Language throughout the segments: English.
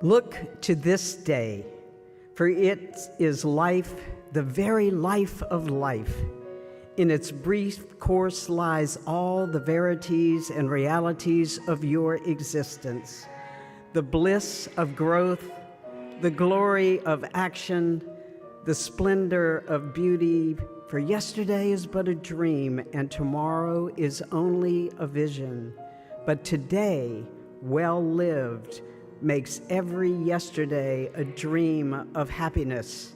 Look to this day, for it is life, the very life of life. In its brief course lies all the verities and realities of your existence, the bliss of growth, the glory of action, the splendor of beauty, for yesterday is but a dream and tomorrow is only a vision. But today, well lived, makes every yesterday a dream of happiness,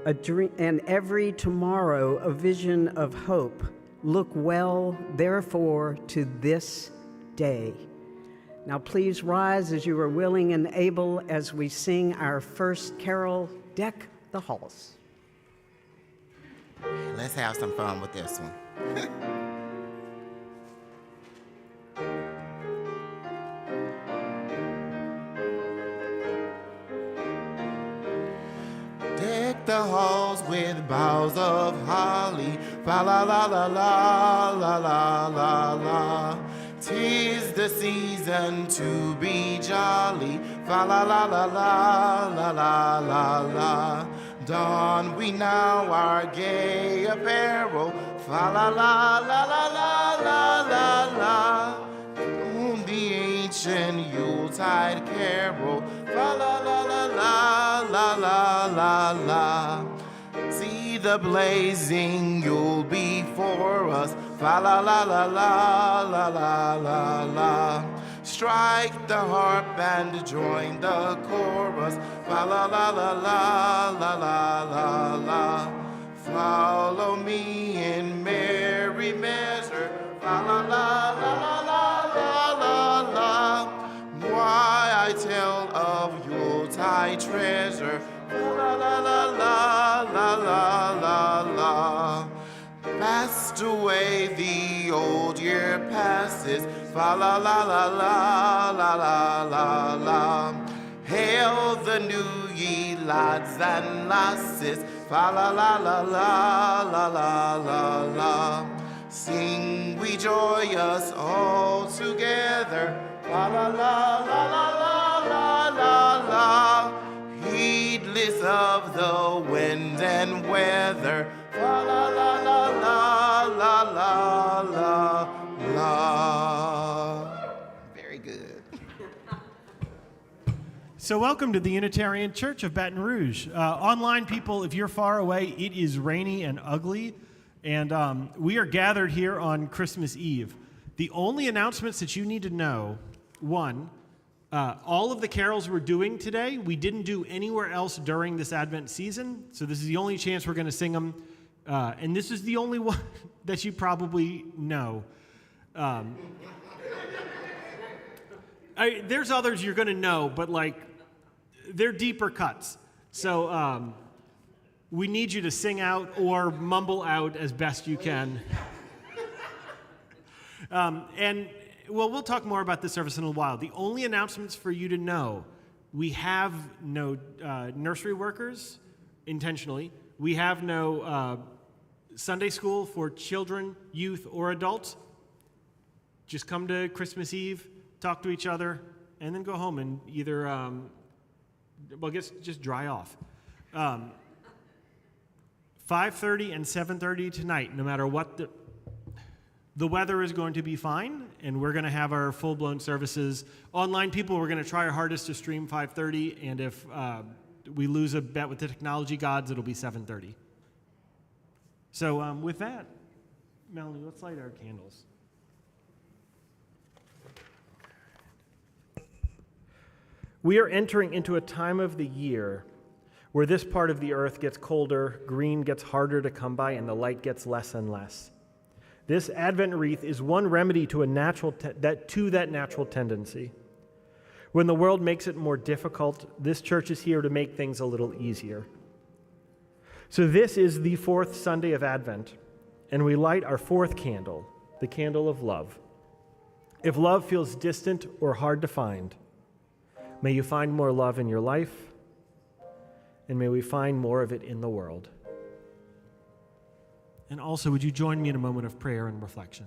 a dream, and every tomorrow a vision of hope. Look well, therefore, to this day. Now please rise as you are willing and able as we sing our first carol, Deck the Halls. Let's have some fun with this one. Deck the halls with boughs of holly, fa la la la la la la la la. 'Tis the season to be jolly, fa la la la la la la la la. Don we now our gay apparel, fa la la la la la la la la. On the ancient Yuletide carol, fa la la la la la la la la. See the blazing Yule before us, fa la la la la la la la la. Strike the harp and join the chorus, fa la la la la la la la la. Follow me in merry measure, fa la la la la la la la la. Why I tell of Yuletide treasure, la la la la la la la la. Passed away the old year passes, fa la la la la la la la la. Hail the new ye lads and lasses, fa la la la la la la la la. Sing we joyous all together, fa la la la la la la la la. Heedless of the wind and weather, la la la la la la la la la. Very good. So welcome to the Unitarian Church of Baton Rouge. Online people, if you're far away, it is rainy and ugly, and we are gathered here on Christmas Eve. The only announcements that you need to know, one, all of the carols we're doing today, we didn't do anywhere else during this Advent season, so this is the only chance we're going to sing them, and this is the only one that you probably know. There's others you're going to know, but like, they're deeper cuts. So we need you to sing out or mumble out as best you can. Well, we'll talk more about this service in a while. The only announcements for you to know, we have no nursery workers, intentionally. We have no Sunday school for children, youth, or adults. Just come to Christmas Eve, talk to each other, and then go home and either, just dry off. 5:30 and 7:30 tonight, no matter what the weather is going to be fine, and we're going to have our full-blown services. Online people, we're going to try our hardest to stream 5:30, and if we lose a bet with the technology gods, it'll be 7:30. So with that, Melanie, let's light our candles. We are entering into a time of the year where this part of the earth gets colder, green gets harder to come by, and the light gets less and less. This Advent wreath is one remedy to that natural tendency. When the world makes it more difficult, this church is here to make things a little easier. So this is the fourth Sunday of Advent, and we light our fourth candle, the candle of love. If love feels distant or hard to find, may you find more love in your life, and may we find more of it in the world. And also, would you join me in a moment of prayer and reflection?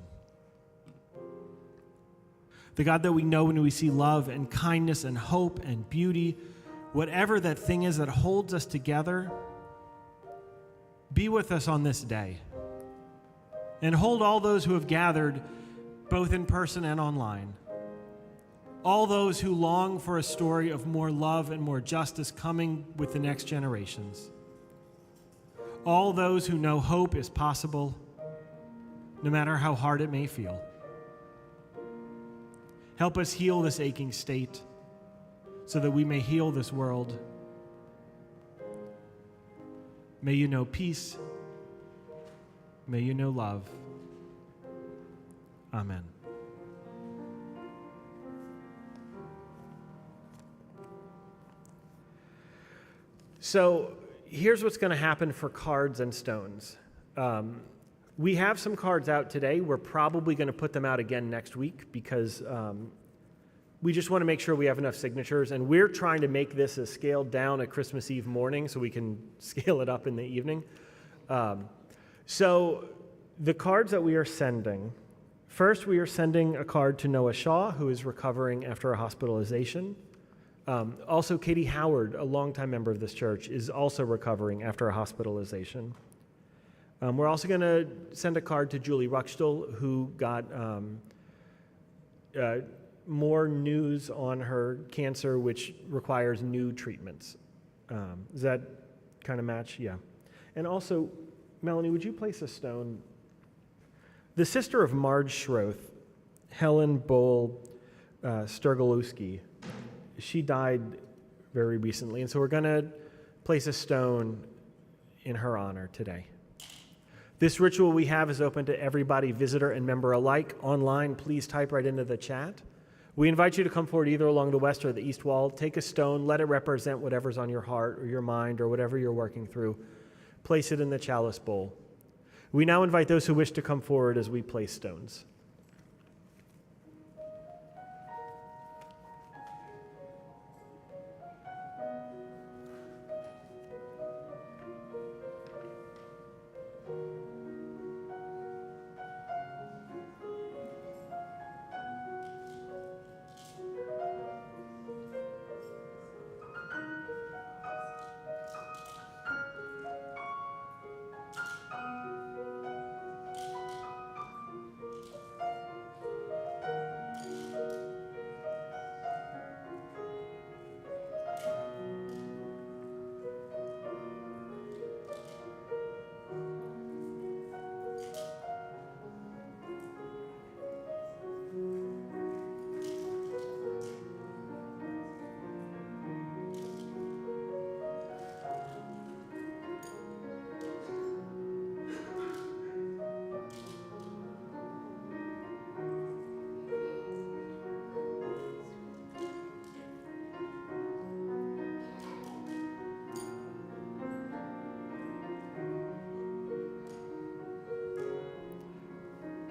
The God that we know when we see love and kindness and hope and beauty, whatever that thing is that holds us together, be with us on this day. And hold all those who have gathered, both in person and online. All those who long for a story of more love and more justice coming with the next generations. All those who know hope is possible, no matter how hard it may feel. Help us heal this aching state so that we may heal this world. May you know peace. May you know love. Amen. So here's what's going to happen for cards and stones. We have some cards out today. We're probably going to put them out again next week because we just want to make sure we have enough signatures. And we're trying to make this a scaled down at Christmas Eve morning so we can scale it up in the evening. So the cards that we are sending, first we are sending a card to Noah Shaw, who is recovering after a hospitalization. Also, Katie Howard, a longtime member of this church, is also recovering after a hospitalization. We're also going to send a card to Julie Ruckstuhl, who got more news on her cancer, which requires new treatments. Does that kind of match? Yeah. And also, Melanie, would you place a stone? The sister of Marge Schroth, Helen Bowl Sturgalewski, she died very recently, and so we're going to place a stone in her honor today. This ritual we have is open to everybody, visitor and member alike. Online, please type right into the chat. We invite you to come forward either along the west or the east wall. Take a stone, let it represent whatever's on your heart or your mind or whatever you're working through. Place it in the chalice bowl. We now invite those who wish to come forward as we place stones.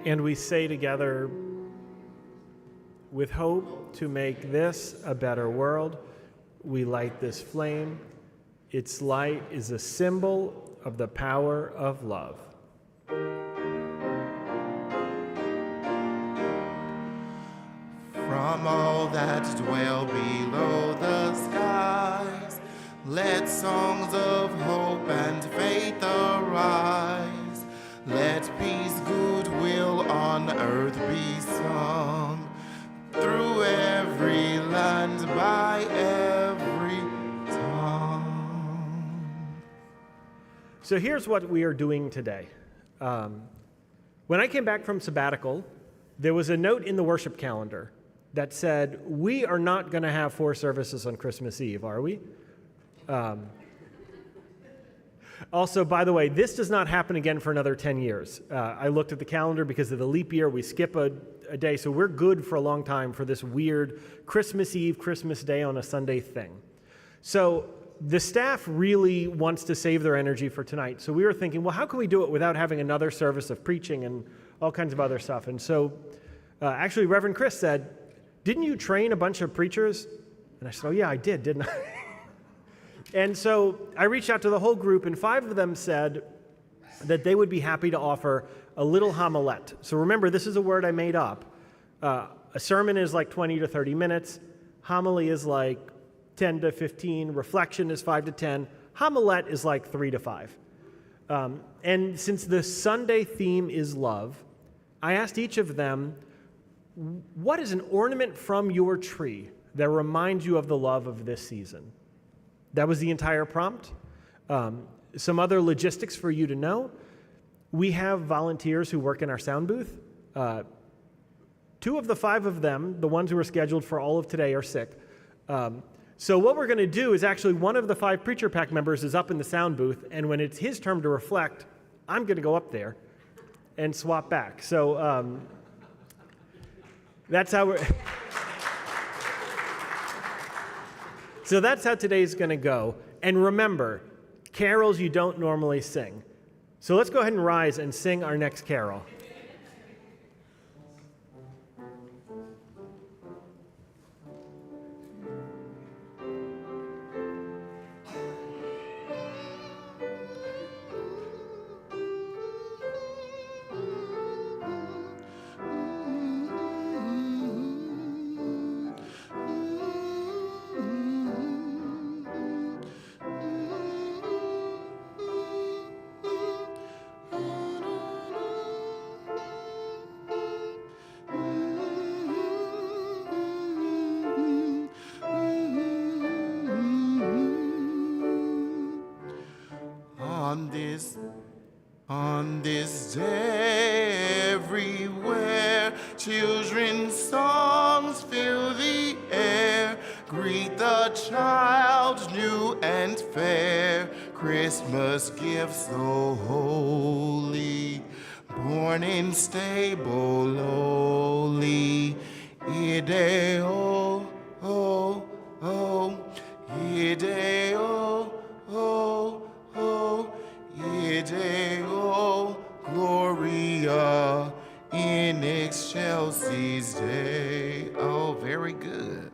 And we say together, with hope to make this a better world, we light this flame. Its light is a symbol of the power of love. From all that dwell below the skies, let songs of hope and faith arise. Let peace, goodwill on earth be sung, through every land, by every tongue. So here's what we are doing today. When I came back from sabbatical, there was a note in the worship calendar that said, we are not going to have 4 services on Christmas Eve, are we? Also, by the way, this does not happen again for another 10 years. I looked at the calendar because of the leap year. We skip a day, so we're good for a long time for this weird Christmas Eve, Christmas Day on a Sunday thing. So the staff really wants to save their energy for tonight. So we were thinking, well, how can we do it without having another service of preaching and all kinds of other stuff? And so actually, Reverend Chris said, didn't you train a bunch of preachers? And I said, oh, yeah, I did, didn't I? And so I reached out to the whole group, and 5 of them said that they would be happy to offer a little homilette. So remember, this is a word I made up. A sermon is like 20 to 30 minutes. Homily is like 10 to 15. Reflection is 5 to 10. Homilette is like 3 to 5. And since the Sunday theme is love, I asked each of them, what is an ornament from your tree that reminds you of the love of this season? That was the entire prompt. Some other logistics for you to know. We have volunteers who work in our sound booth. 2 of the 5 of them, the ones who are scheduled for all of today, are sick. So what we're going to do is actually one of the 5 Preacher Pack members is up in the sound booth, and when it's his turn to reflect, I'm going to go up there and swap back. So that's how we're... So that's how today's going to go. And remember, carols you don't normally sing. So let's go ahead and rise and sing our next carol. On this day, everywhere, children's songs fill the air. Greet the child new and fair, Christmas gifts so holy, born in stable lowly. Ide-o, oh, oh, Ide-o, oh, oh, Ide-o, Gloria, in excelsis Dei. Oh, very good.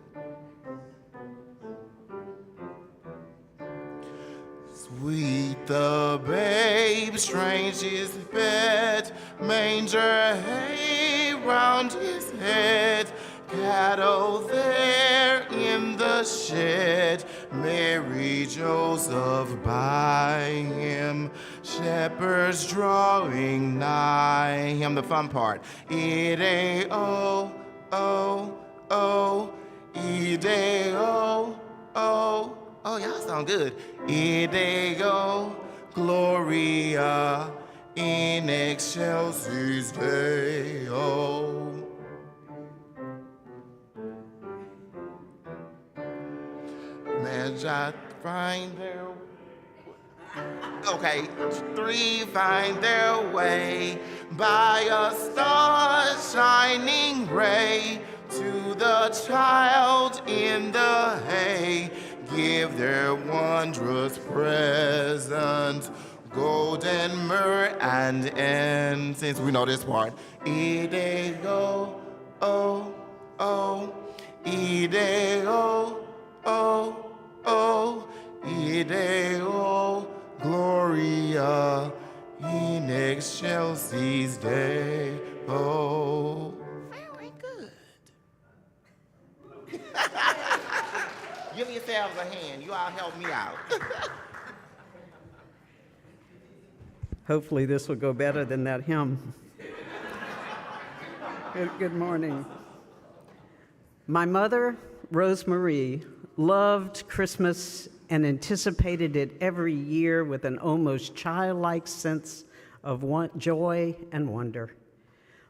Sweet the babe, strange his bed, manger hay round his head, cattle there in the shed, Mary Joseph by him, shepherds drawing nigh him. The fun part. Ide-o, oh, oh, Ide-o, oh, oh, y'all sound good. Ide-o, Gloria, in excelsis Deo. Magi find their... Okay, 3 find their way by a star shining ray to the child in the hay. Give their wondrous presents, gold and myrrh and incense. We know this part. Ide-o, oh, oh, Ide-o, oh, oh, Ide-o, Gloria, in excelsis Deo. Very good. Give yourselves a hand. You all help me out. Hopefully this will go better than that hymn. Good morning. My mother, Rosemarie, loved Christmas and anticipated it every year with an almost childlike sense of joy and wonder.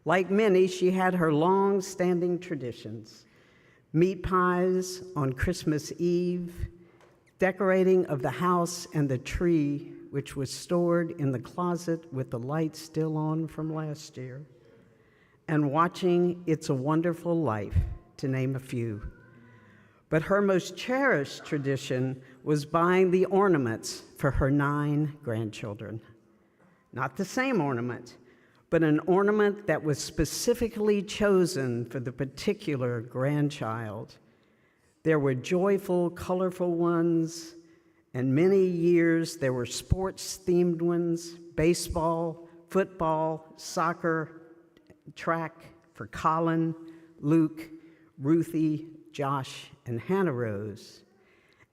Like many, she had her long-standing traditions: meat pies on Christmas Eve, decorating of the house and the tree, which was stored in the closet with the lights still on from last year, and watching It's a Wonderful Life, to name a few. But her most cherished tradition was buying the ornaments for her 9 grandchildren. Not the same ornament, but an ornament that was specifically chosen for the particular grandchild. There were joyful, colorful ones, and many years there were sports-themed ones: baseball, football, soccer, track for Colin, Luke, Ruthie, Josh, and Hannah Rose.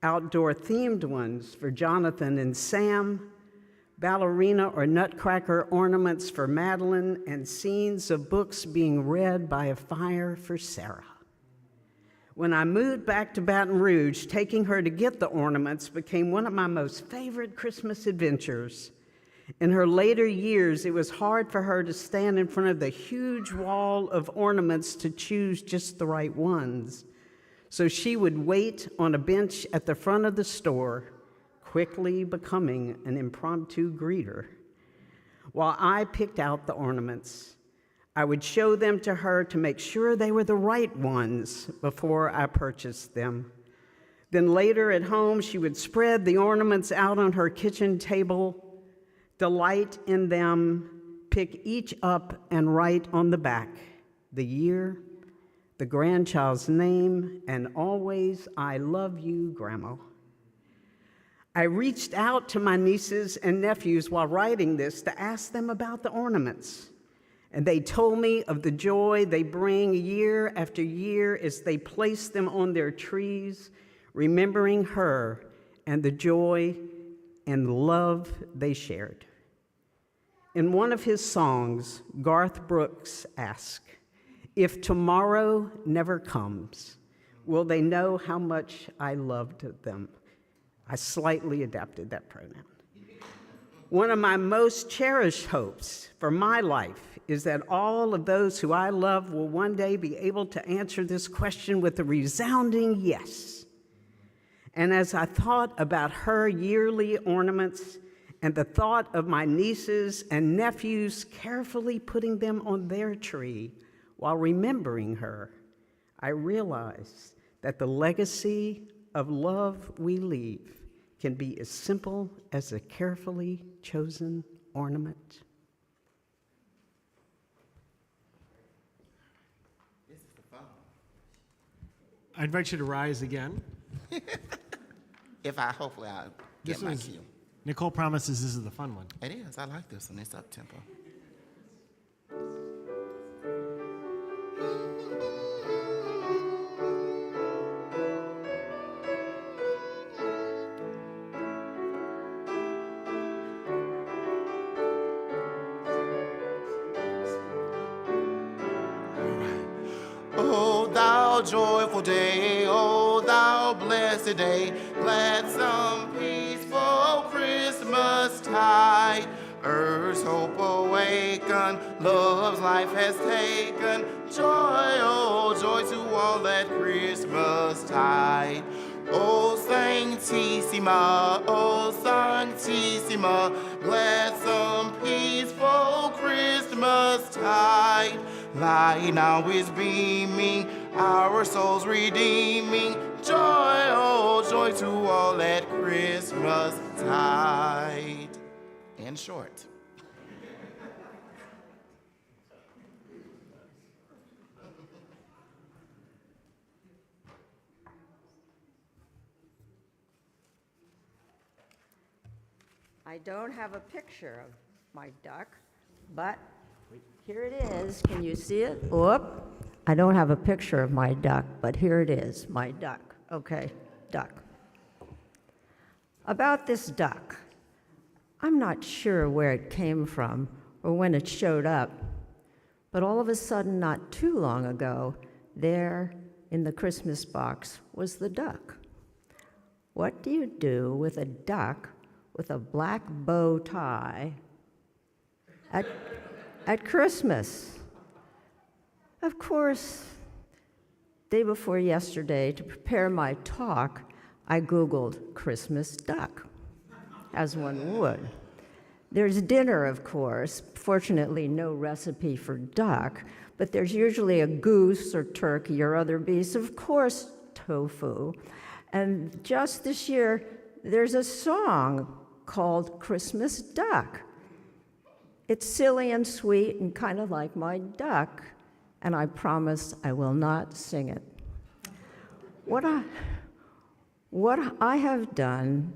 Outdoor-themed ones for Jonathan and Sam, ballerina or nutcracker ornaments for Madeline, and scenes of books being read by a fire for Sarah. When I moved back to Baton Rouge, taking her to get the ornaments became one of my most favorite Christmas adventures. In her later years, it was hard for her to stand in front of the huge wall of ornaments to choose just the right ones. So she would wait on a bench at the front of the store, quickly becoming an impromptu greeter. While I picked out the ornaments, I would show them to her to make sure they were the right ones before I purchased them. Then later at home, she would spread the ornaments out on her kitchen table, delight in them, pick each up and write on the back the year, the grandchild's name, and always, "I love you, Grandma." I reached out to my nieces and nephews while writing this to ask them about the ornaments. And they told me of the joy they bring year after year as they place them on their trees, remembering her and the joy and love they shared. In one of his songs, Garth Brooks asked, "If tomorrow never comes, will they know how much I loved them?" I slightly adapted that pronoun. One of my most cherished hopes for my life is that all of those who I love will one day be able to answer this question with a resounding yes. And as I thought about her yearly ornaments and the thought of my nieces and nephews carefully putting them on their tree while remembering her, I realized that the legacy of love we leave can be as simple as a carefully chosen ornament. This is the fun. I invite you to rise again. Hopefully I'll get my cue. Nicole promises this is the fun one. It is. I like this one. It's up tempo. O thou joyful day, O thou blessed day, gladsome, peaceful Christmas tide. Earth's hope awaken, love's life has taken, joy, oh joy to all at Christmas tide. O Sanctissima, gladsome, peaceful Christmas tide. Light now is beaming, our souls redeeming, joy, oh joy to all at Christmas tide. In short. I don't have a picture of my duck, but here it is. Can you see it? Whoop. I don't have a picture of my duck, but here it is, my duck. Okay, duck. About this duck, I'm not sure where it came from or when it showed up, but all of a sudden, not too long ago, there in the Christmas box was the duck. What do you do with a duck with a black bow tie at Christmas? Of course, day before yesterday, to prepare my talk, I Googled Christmas duck, as one would. There's dinner, of course. Fortunately, no recipe for duck, but there's usually a goose or turkey or other beast, of course, tofu. And just this year, there's a song called Christmas Duck. It's silly and sweet and kind of like my duck, and I promise I will not sing it. What I have done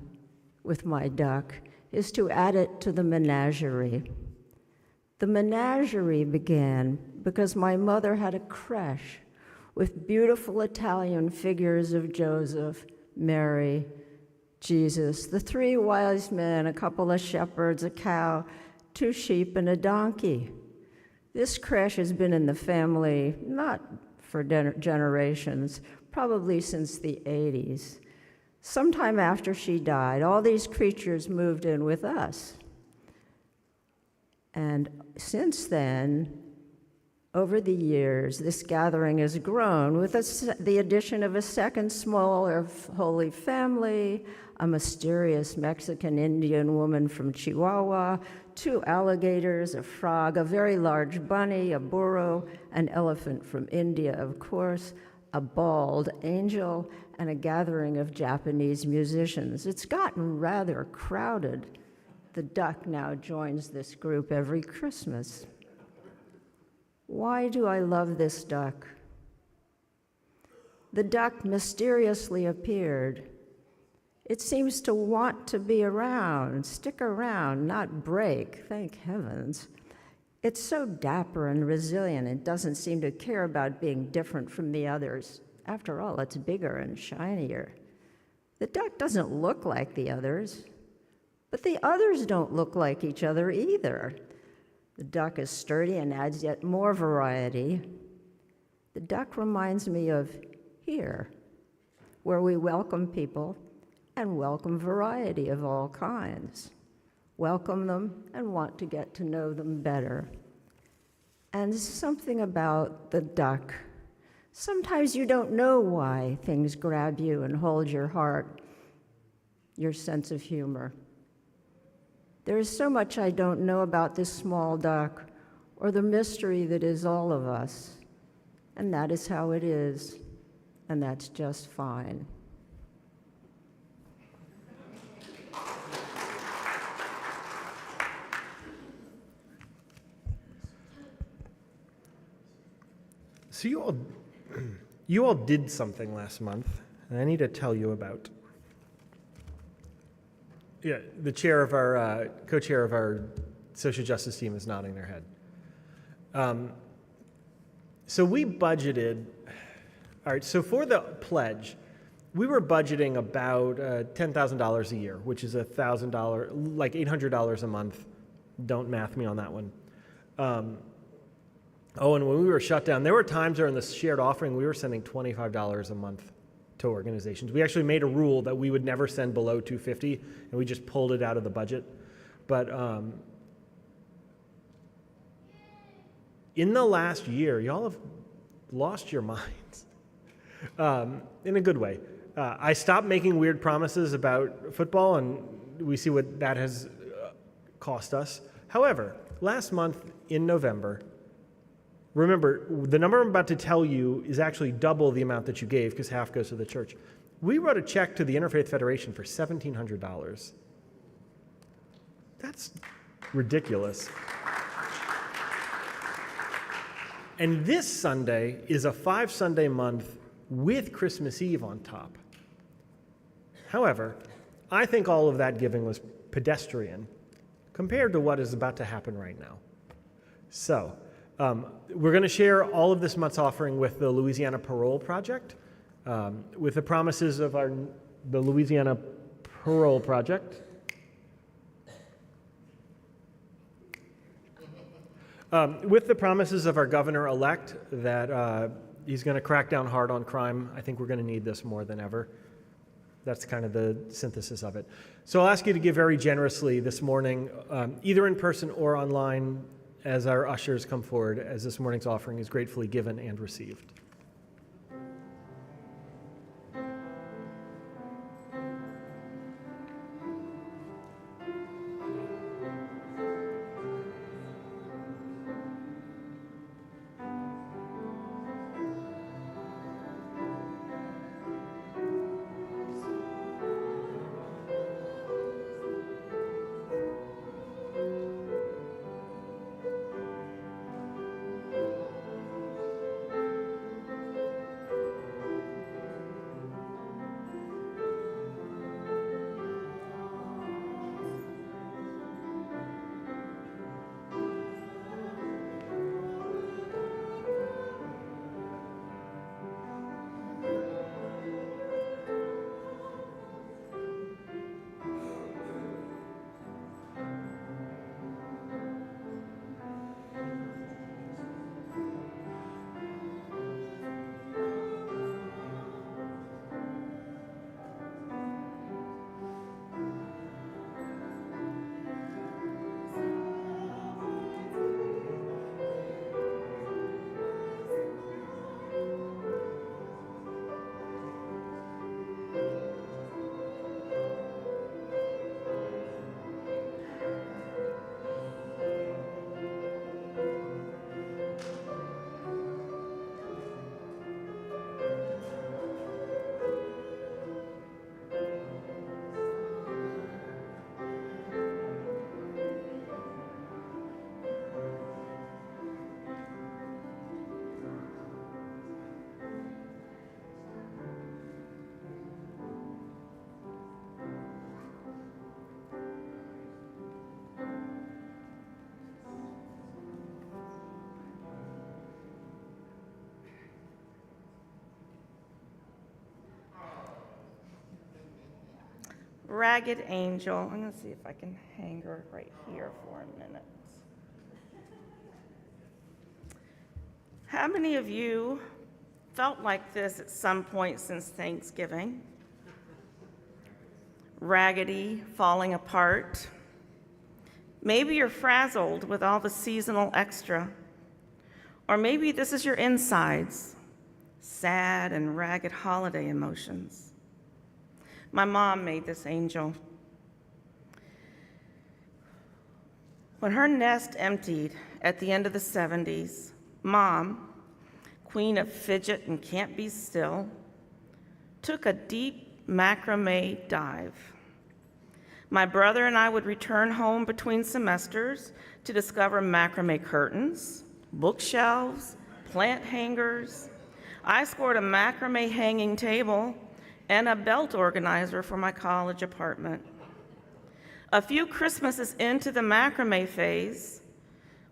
with my duck is to add it to the menagerie. The menagerie began because my mother had a crush with beautiful Italian figures of Joseph, Mary, Jesus, the three wise men, a couple of shepherds, a cow, 2 sheep, and a donkey. This creche has been in the family not for generations, probably since the 80s. Sometime after she died, all these creatures moved in with us. And since then, over the years, this gathering has grown with the addition of a second smaller Holy Family, a mysterious Mexican-Indian woman from Chihuahua, 2 alligators, a frog, a very large bunny, a burro, an elephant from India, of course, a bald angel, and a gathering of Japanese musicians. It's gotten rather crowded. The duck now joins this group every Christmas. Why do I love this duck? The duck mysteriously appeared. It seems to want to be around, stick around, not break, thank heavens. It's so dapper and resilient, it doesn't seem to care about being different from the others. After all, it's bigger and shinier. The duck doesn't look like the others, but the others don't look like each other either. The duck is sturdy and adds yet more variety. The duck reminds me of here, where we welcome people and welcome variety of all kinds. Welcome them and want to get to know them better. And something about the duck. Sometimes you don't know why things grab you and hold your heart, your sense of humor. There is so much I don't know about this small duck or the mystery that is all of us. And that is how it is, and that's just fine. So you all did something last month, and I need to tell you about. Yeah, the chair of our co-chair of our social justice team is nodding their head. So we budgeted. All right. So for the pledge, we were budgeting about $10,000 a year, which is $1,000, like $800 a month. Don't math me on that one. And when we were shut down, there were times during the shared offering we were sending $25 a month to organizations. We actually made a rule that we would never send below $250, and we just pulled it out of the budget. But in the last year, y'all have lost your minds in a good way. I stopped making weird promises about football, and we see what that has cost us. However, last month in November, remember, the number I'm about to tell you is actually double the amount that you gave because half goes to the church. We wrote a check to the Interfaith Federation for $1,700. That's ridiculous. And this Sunday is a 5-Sunday month with Christmas Eve on top. However, I think all of that giving was pedestrian compared to what is about to happen right now. So, we're going to share all of this month's offering with the Louisiana Parole Project, with the promises of the Louisiana Parole Project. With the promises of our governor-elect that he's going to crack down hard on crime. I think we're going to need this more than ever. That's kind of the synthesis of it. So I'll ask you to give very generously this morning, either in person or online, as our ushers come forward, as this morning's offering is gratefully given and received. Ragged Angel. I'm going to see if I can hang her right here for a minute. How many of you felt like this at some point since Thanksgiving? Raggedy, falling apart. Maybe you're frazzled with all the seasonal extra. Or maybe this is your insides, sad and ragged holiday emotions. My mom made this angel. When her nest emptied at the end of the 70s, Mom, queen of fidget and can't be still, took a deep macrame dive. My brother and I would return home between semesters to discover macrame curtains, bookshelves, plant hangers. I scored a macrame hanging table and a belt organizer for my college apartment. A few Christmases into the macrame phase,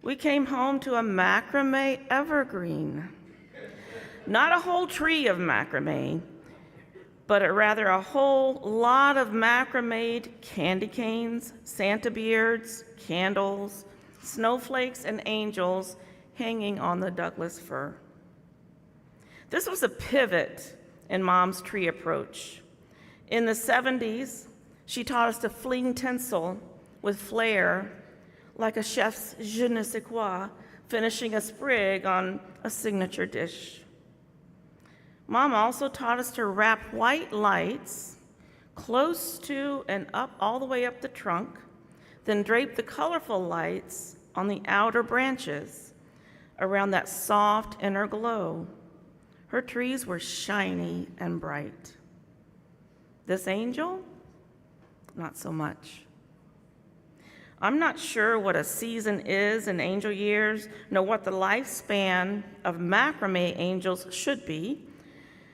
we came home to a macrame evergreen. Not a whole tree of macrame, but rather a whole lot of macrameed candy canes, Santa beards, candles, snowflakes, and angels hanging on the Douglas fir. This was a pivot in Mom's tree approach. In the 70s, she taught us to fling tinsel with flair, like a chef's je ne sais quoi, finishing a sprig on a signature dish. Mom also taught us to wrap white lights close to and up all the way up the trunk, then drape the colorful lights on the outer branches around that soft inner glow. Her trees were shiny and bright. This angel, not so much. I'm not sure what a season is in angel years, nor what the lifespan of macrame angels should be,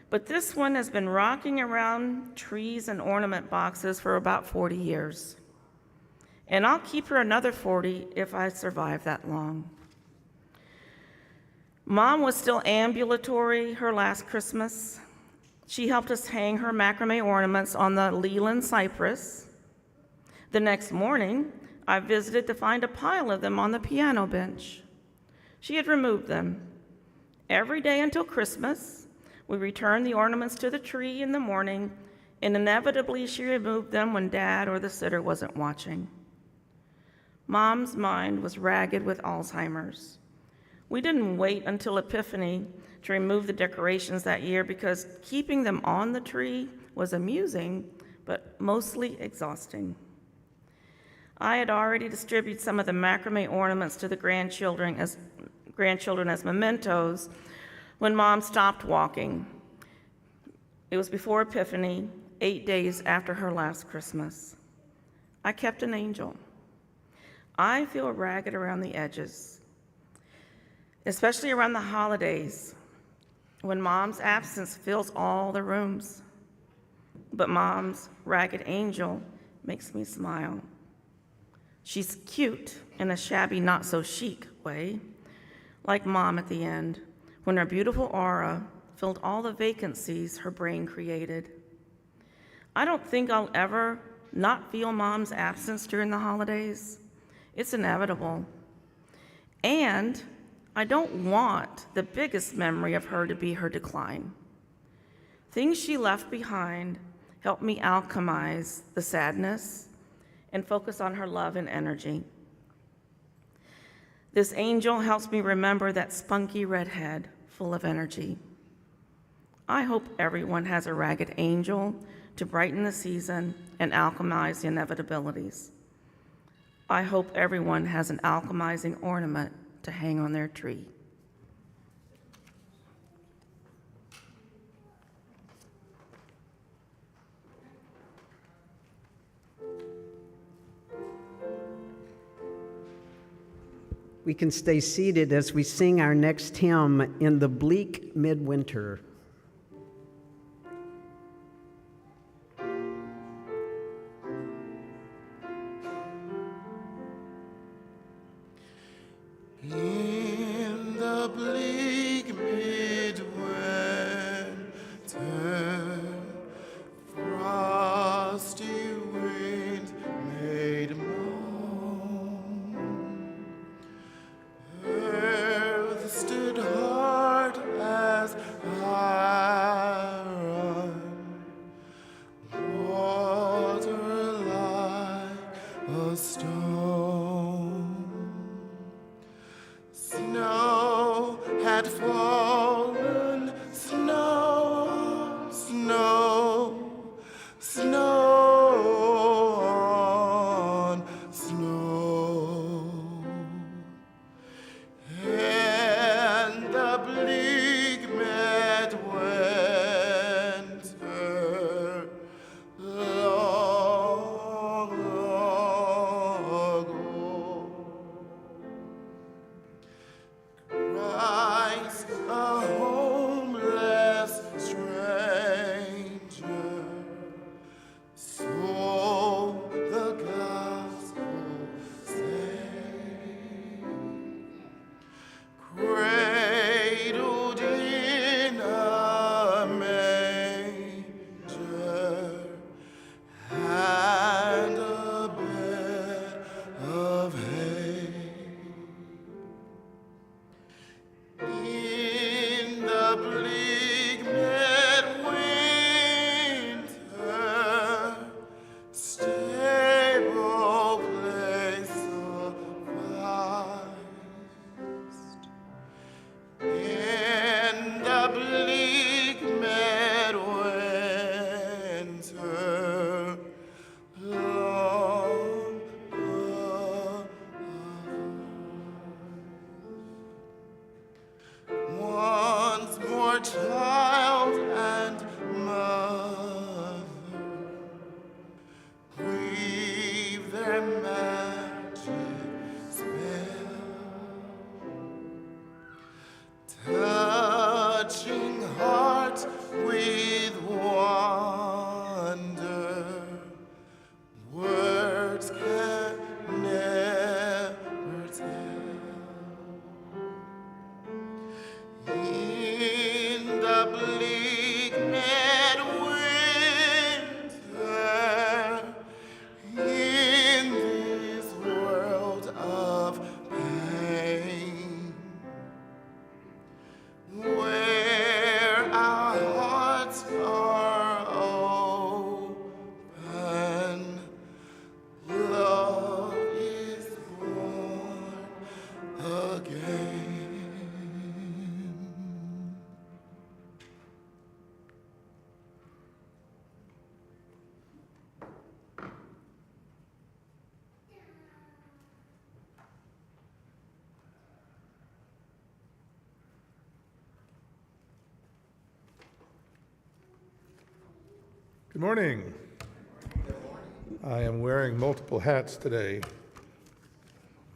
but this one has been rocking around trees and ornament boxes for about 40 years. And I'll keep her another 40 if I survive that long. Mom was still ambulatory her last Christmas. She helped us hang her macrame ornaments on the Leland cypress. The next morning, I visited to find a pile of them on the piano bench. She had removed them. Every day until Christmas, we returned the ornaments to the tree in the morning, and inevitably she removed them when Dad or the sitter wasn't watching. Mom's mind was ragged with Alzheimer's. We didn't wait until Epiphany to remove the decorations that year because keeping them on the tree was amusing, but mostly exhausting. I had already distributed some of the macrame ornaments to the grandchildren as mementos when Mom stopped walking. It was before Epiphany, 8 days after her last Christmas. I kept an angel. I feel ragged around the edges, especially around the holidays when Mom's absence fills all the rooms. But Mom's ragged angel makes me smile. She's cute in a shabby, not-so-chic way, like Mom at the end, when her beautiful aura filled all the vacancies her brain created. I don't think I'll ever not feel Mom's absence during the holidays. It's inevitable. And I don't want the biggest memory of her to be her decline. Things she left behind help me alchemize the sadness and focus on her love and energy. This angel helps me remember that spunky redhead full of energy. I hope everyone has a ragged angel to brighten the season and alchemize the inevitabilities. I hope everyone has an alchemizing ornament to hang on their tree. We can stay seated as we sing our next hymn, In the Bleak Midwinter. In the bleak midwinter, frosty fallen snow, snow, snow on snow. And the bleak midwinter long ago. Christ, a homeless stranger, so the gospel sang, cradled in a manger and a bed of hay. In the bleak midwinter, stable place of Christ. In the bleak midwinter, long ago. Once more child and mother weave their magic spell, touching hearts with wonder, words can never tell. In the bleak midwinter, in this world of pain, where our hearts are open, love is born again. Good morning. I am wearing multiple hats today,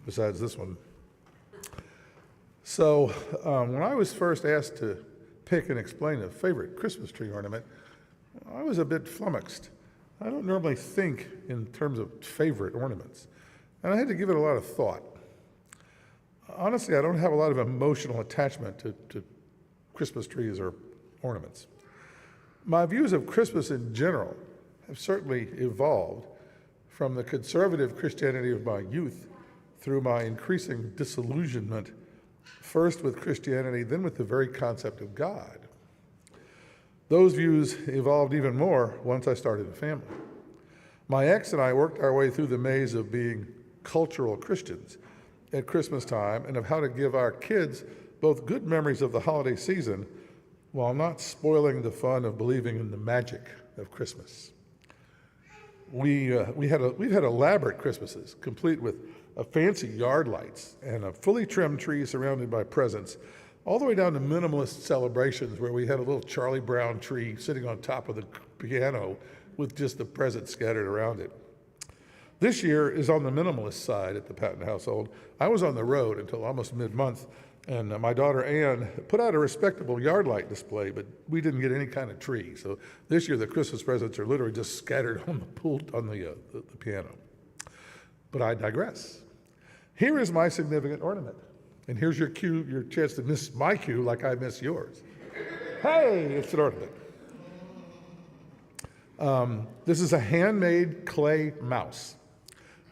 besides this one. So, when I was first asked to pick and explain a favorite Christmas tree ornament, I was a bit flummoxed. I don't normally think in terms of favorite ornaments, and I had to give it a lot of thought. Honestly, I don't have a lot of emotional attachment to Christmas trees or ornaments. My views of Christmas in general have certainly evolved from the conservative Christianity of my youth through my increasing disillusionment, first with Christianity, then with the very concept of God. Those views evolved even more once I started a family. My ex and I worked our way through the maze of being cultural Christians at Christmas time and of how to give our kids both good memories of the holiday season while not spoiling the fun of believing in the magic of Christmas. We've had elaborate Christmases, complete with fancy yard lights and a fully trimmed tree surrounded by presents, all the way down to minimalist celebrations where we had a little Charlie Brown tree sitting on top of the piano with just the presents scattered around it. This year is on the minimalist side at the Patton household. I was on the road until almost mid-month, and my daughter Ann put out a respectable yard light display, but we didn't get any kind of tree. So this year the Christmas presents are literally just scattered on the piano. But I digress. Here is my significant ornament. And here's your cue, your chance to miss my cue like I miss yours. Hey, it's an ornament. This is a handmade clay mouse.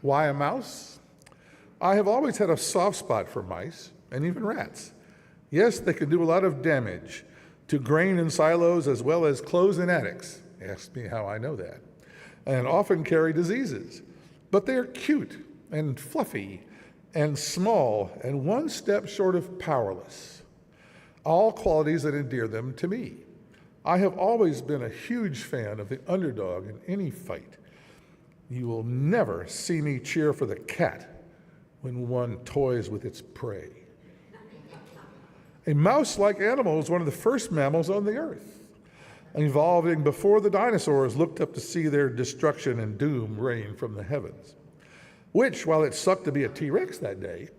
Why a mouse? I have always had a soft spot for mice and even rats. Yes, they can do a lot of damage to grain in silos as well as clothes in attics. Ask me how I know that. And often carry diseases. But they're cute and fluffy and small and one step short of powerless. all qualities that endear them to me. I have always been a huge fan of the underdog in any fight. You will never see me cheer for the cat when one toys with its prey. A mouse-like animal is one of the first mammals on the earth, evolving before the dinosaurs looked up to see their destruction and doom rain from the heavens, which, while it sucked to be a T-Rex that day,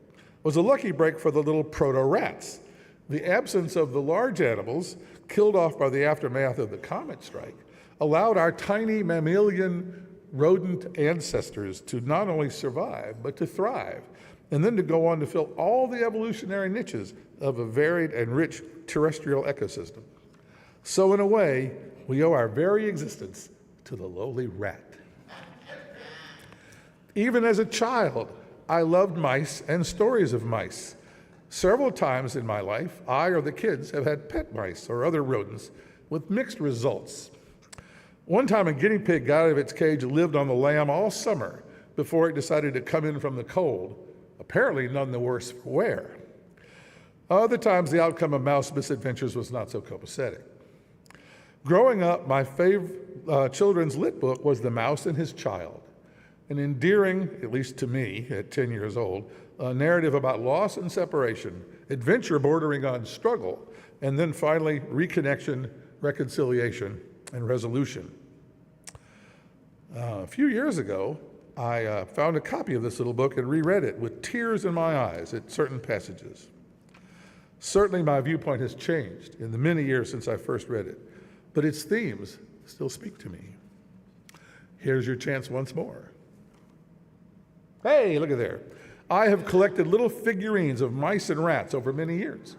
was a lucky break for the little proto-rats. The absence of the large animals, killed off by the aftermath of the comet strike, allowed our tiny mammalian rodent ancestors to not only survive, but to thrive, and then to go on to fill all the evolutionary niches of a varied and rich terrestrial ecosystem. So in a way, we owe our very existence to the lowly rat. Even as a child, I loved mice and stories of mice. Several times in my life, I or the kids have had pet mice or other rodents with mixed results. One time a guinea pig got out of its cage and lived on the lamb all summer before it decided to come in from the cold, apparently none the worse for wear. Other times the outcome of mouse misadventures was not so copacetic. Growing up, my favorite children's lit book was The Mouse and His Child, an endearing, at least to me at 10 years old, a narrative about loss and separation, adventure bordering on struggle, and then finally reconnection, reconciliation, and resolution. A few years ago, I found a copy of this little book and reread it with tears in my eyes at certain passages. Certainly my viewpoint has changed in the many years since I first read it, but its themes still speak to me. Here's your chance once more. Hey, look at there. I have collected little figurines of mice and rats over many years.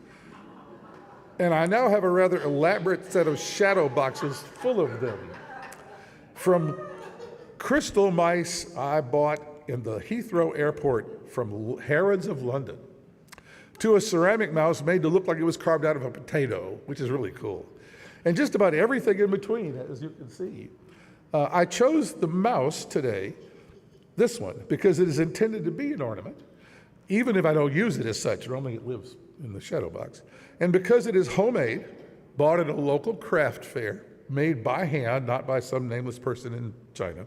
And I now have a rather elaborate set of shadow boxes full of them. From crystal mice I bought in the Heathrow airport from Harrods of London, to a ceramic mouse made to look like it was carved out of a potato, which is really cool. And just about everything in between, as you can see. I chose the mouse today, this one, because it is intended to be an ornament, even if I don't use it as such, normally it lives in the shadow box. And because it is homemade, bought at a local craft fair, made by hand, not by some nameless person in China,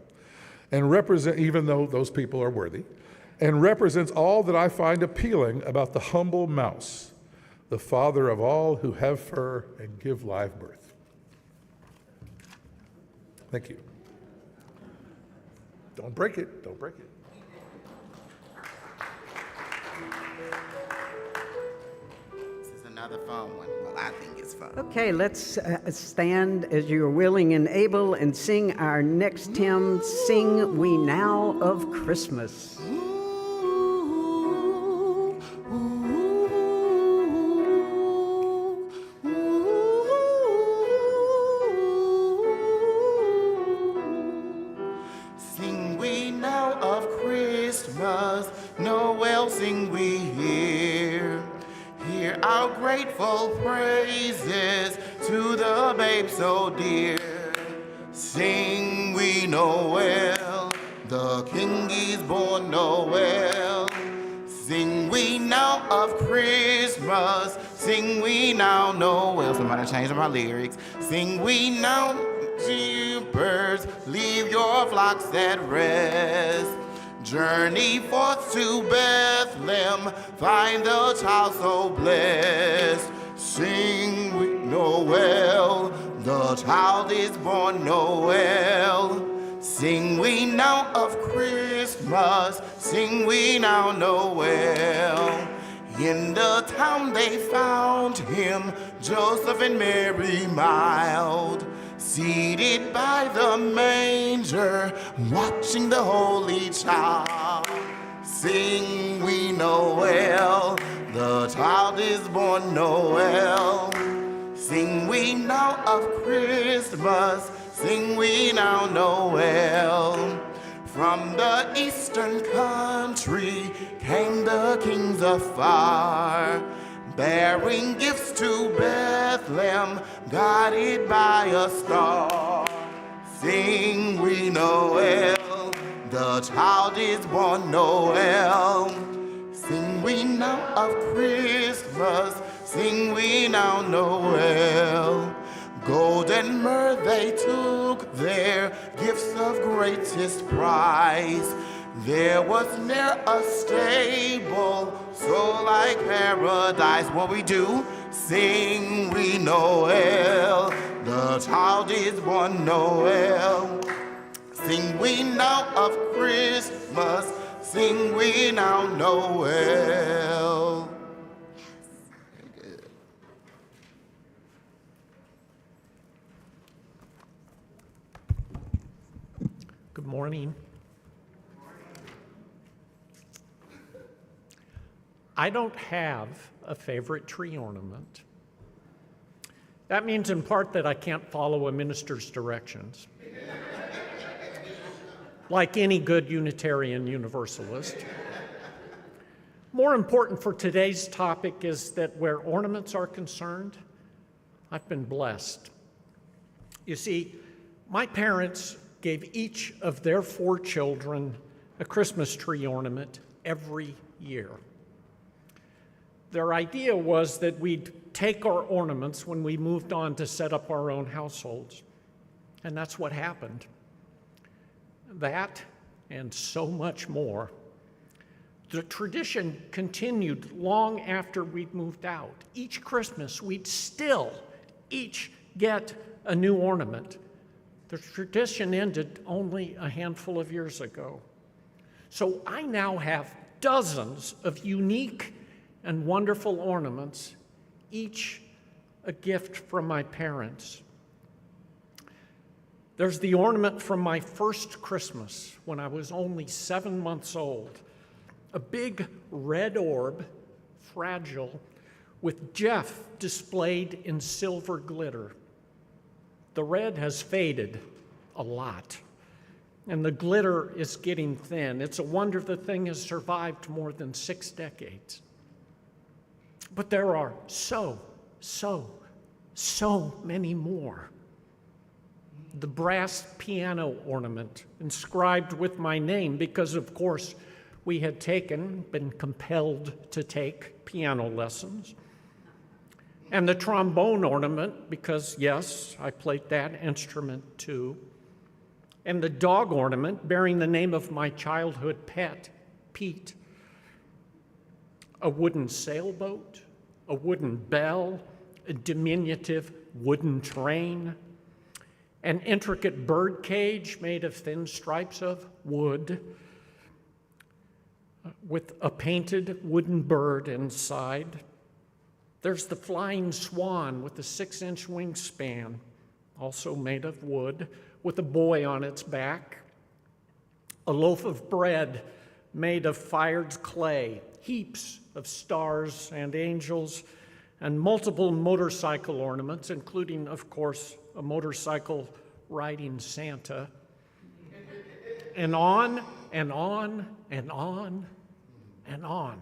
and represent, even though those people are worthy, and represents all that I find appealing about the humble mouse, the father of all who have fur and give live birth. Thank you. Don't break it, don't break it. This is another fun one. Well, I think it's fun. Okay, let's stand as you're willing and able and sing our next hymn, Sing We Now of Christmas. Sing we now of Christmas, Noel sing we here. Hear our grateful praises to the babe so dear. Sing we Noel, the King is born Noel. Sing we now of Christmas, sing we now Noel. Somebody change my lyrics. Sing we now, shepherds, leave your flocks at rest. Journey forth to Bethlehem, find the child so blessed. Sing we Noel, the child is born Noel. Sing we now of Christmas, sing we now Noel. In the town they found him, Joseph and Mary mild, seated by the manger, watching the holy child. Sing we Noel, the child is born Noel. Sing we now of Christmas, sing we now Noel. From the eastern country came the kings afar, bearing gifts to Bethlehem, guided by a star. Sing we Noel, the child is born Noel. Sing we now of Christmas, Sing we now Noel. Gold and myrrh they took, their gifts of greatest price. There was ne'er a stable so like paradise. What we do? Sing we Noel. The child is born Noel. Sing we now of Christmas. Sing we now Noel. Good morning. I don't have a favorite tree ornament. That means in part that I can't follow a minister's directions, like any good Unitarian Universalist. More important for today's topic is that where ornaments are concerned, I've been blessed. You see, my parents gave each of their 4 children a Christmas tree ornament every year. Their idea was that we'd take our ornaments when we moved on to set up our own households. And that's what happened. That and so much more. The tradition continued long after we'd moved out. Each Christmas, we'd still each get a new ornament. The tradition ended only a handful of years ago. So I now have dozens of unique and wonderful ornaments, each a gift from my parents. There's the ornament from my first Christmas when I was only 7 months old, a big red orb, fragile, with Jeff displayed in silver glitter. The red has faded a lot, and the glitter is getting thin. It's a wonder the thing has survived more than 6 decades. But there are so many more. The brass piano ornament inscribed with my name because, of course, we had been compelled to take piano lessons. And the trombone ornament because, yes, I played that instrument too. And the dog ornament bearing the name of my childhood pet, Pete. A wooden sailboat, a wooden bell, a diminutive wooden train, an intricate bird cage made of thin stripes of wood with a painted wooden bird inside. There's the flying swan with a 6-inch wingspan, also made of wood, with a boy on its back. A loaf of bread made of fired clay, heaps of stars and angels, and multiple motorcycle ornaments, including, of course, a motorcycle riding Santa. And on and on and on and on.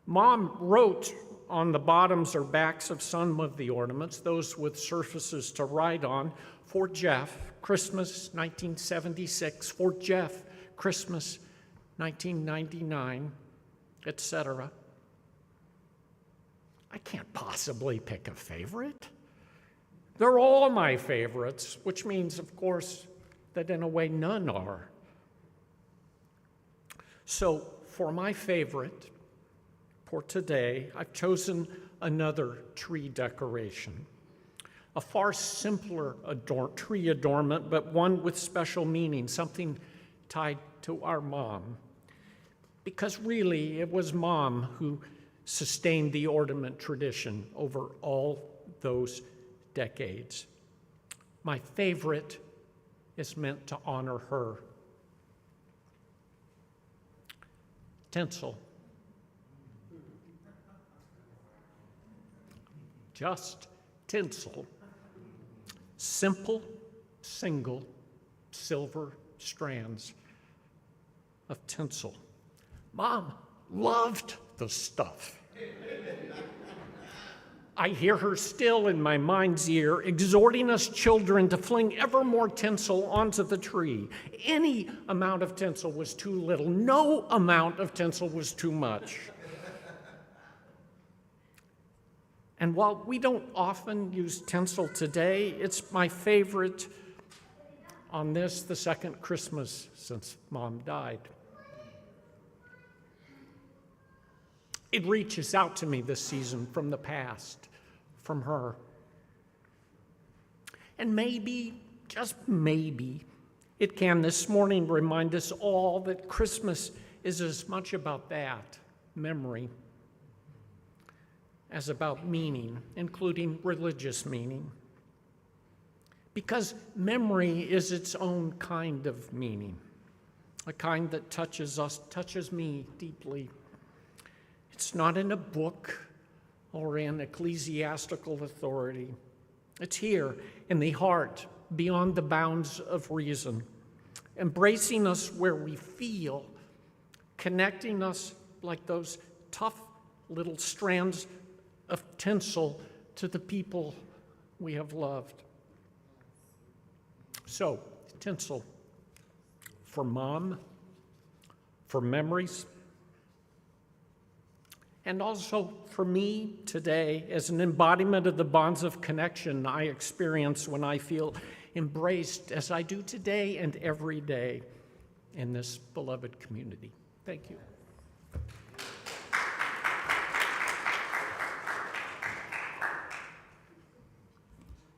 Mom wrote on the bottoms or backs of some of the ornaments, those with surfaces to write on, for Jeff, Christmas 1976, for Jeff, Christmas 1999, etc. I can't possibly pick a favorite. They're all my favorites, which means, of course, that in a way none are. So for my favorite, for today, I've chosen another tree decoration. A far simpler tree adornment, but one with special meaning, something tied to our mom. Because really, it was Mom who sustained the ornament tradition over all those decades. My favorite is meant to honor her. Tinsel. Just tinsel. Simple, single, silver strands of tinsel. Mom loved the stuff. I hear her still in my mind's ear, exhorting us children to fling ever more tinsel onto the tree. Any amount of tinsel was too little. No amount of tinsel was too much. And while we don't often use tinsel today, it's my favorite on this, the second Christmas since Mom died. It reaches out to me this season from the past, from her. And maybe, just maybe, it can this morning remind us all that Christmas is as much about that, memory, as about meaning, including religious meaning. Because memory is its own kind of meaning, a kind that touches us, touches me deeply. It's not in a book or in ecclesiastical authority. It's here in the heart, beyond the bounds of reason, embracing us where we feel, connecting us like those tough little strands of tinsel to the people we have loved. So, tinsel for Mom, for memories, and also for me today as an embodiment of the bonds of connection I experience when I feel embraced as I do today and every day in this beloved community. Thank you.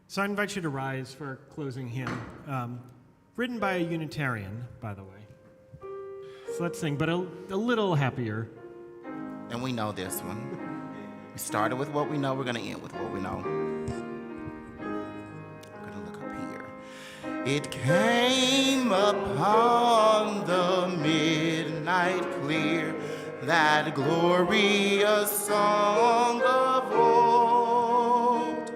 So I invite you to rise for our closing hymn, written by a Unitarian, by the way. So let's sing, but a little happier. And we know this one. We started with what we know, we're going to end with what we know. I'm going to look up here. It came upon the midnight clear, that glorious song of old,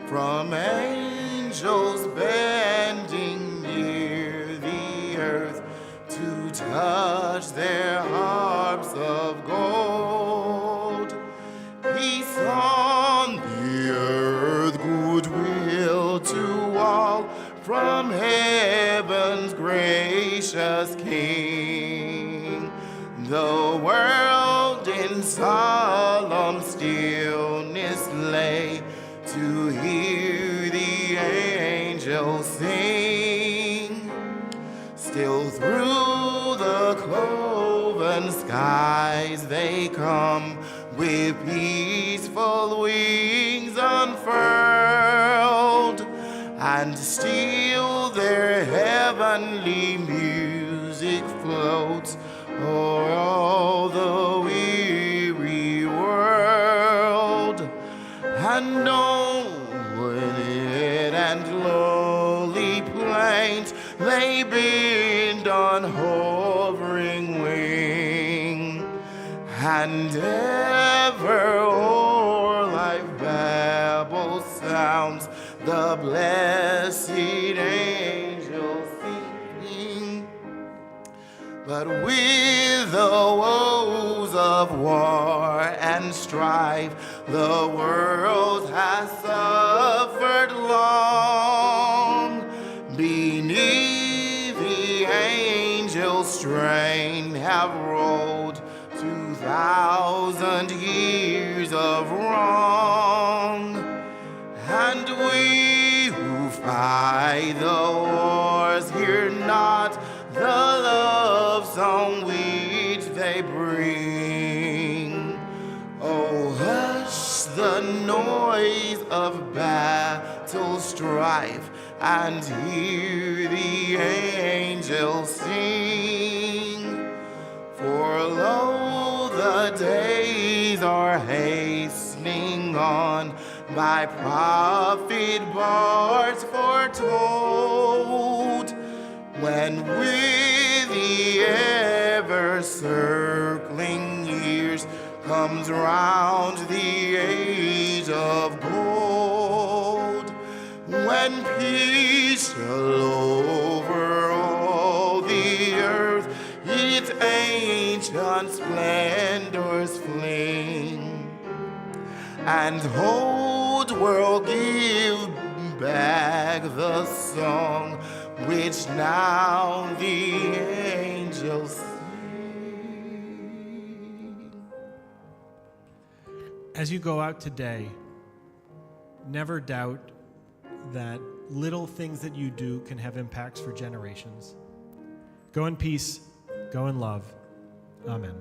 from angels bending near the earth to touch their harps of gold. Peace on the earth, goodwill to all, from heaven's gracious King. The world in solemn stillness lay to hear the angels sing. Still through the cloven skies they come, with peaceful wings unfurled, and still their heavenly music floats o'er all the weary world. And on wooded and lowly plains they bend on hovering wing, and ever o'er life babble sounds the blessed angels singing. But with the woes of war and strife the world has suffered long, beneath the angels' strain have rolled 2,000 years of wrong. And we who fight the wars hear not the love song which they bring. Oh, hush the noise of battle strife, and hear the angels sing. For lo, the days are hastening on, by prophet bards foretold, when with the ever-circling years comes round the age of gold, when peace shall over all the earth its ancient splendors fling, and old world give back the song which now the angels sing. As you go out today, never doubt that little things that you do can have impacts for generations. Go in peace, go in love. Amen.